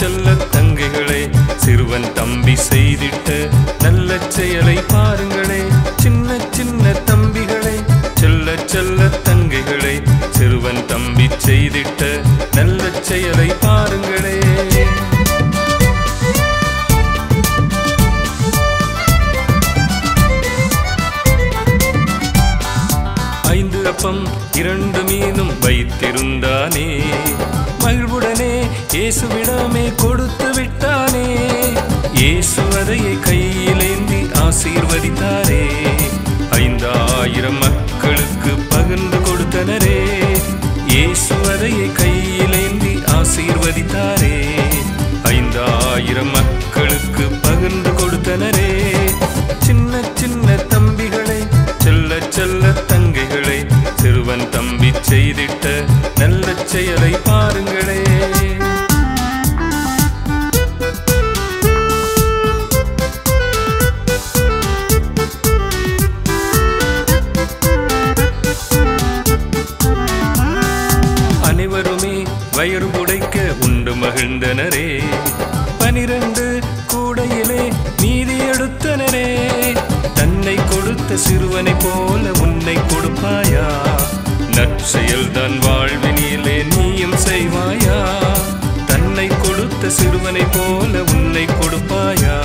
செல்ல தங்கைகளே, சிறுவன் தம்பி செய்திட்ட நல்ல செயலை பாருங்களே. சின்ன சின்ன தம்பிகளே, செல்ல செல்ல தங்கைகளே, சிறுவன் தம்பி செய்திட்ட நல்ல செயலை பாருங்களே. 5 அப்பம் 2 மீனும் வைத்திருந்தானே, மகிழ்வுடனே இயேசுவிடமே கொடுத்து விட்டானே. இயேசு அதையை கையிலேந்தி ஆசீர்வதித்தாரே, 5000 மக்களுக்கு பகிர்ந்து கொடுத்தனரே. இயேசு அதையை கையிலேந்தி ஆசீர்வதித்தாரே, 5000 மக்களுக்கு பகிர்ந்து கொடுத்தனரே. சின்ன சின்ன தம்பிகளை, செல்ல செல்ல தங்கைகளை, சிறுவன் தம்பி செய்திட்ட நல்ல செயலை பாருங்களே. அனைவருமே வயிறு புடைக்க உண்டு மகிழ்ந்தனரே, 12 கூடையிலே மீதி எடுத்தனரே. தன்னை கொடுத்த சிறுவனை போல உன்னை கொடுப்பாயா? நற்செயல்தான் வாழ்வினிலே நீயும் செய்வாயா? தன்னை கொடுத்த சிறுவனை போல உன்னை கொடுப்பாயா?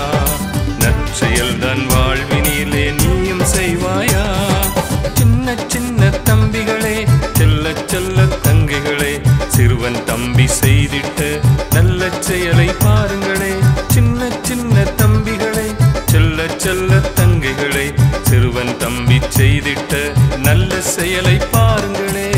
நற்செயல்தான் வாழ்வினிலே நீயும் செய்வாயா? சின்ன சின்ன தம்பிகளே, செல்ல செல்ல தங்கைகளே, சிறுவன் தம்பி செய்திட்ட நல்ல செயலை பாருங்களே. சின்ன சின்ன தம்பிகளே, செல்ல செல்ல தங்கைகளே, சிறுவன் தம்பி செய்திட்ட நல்ல செயலை பாருங்களே.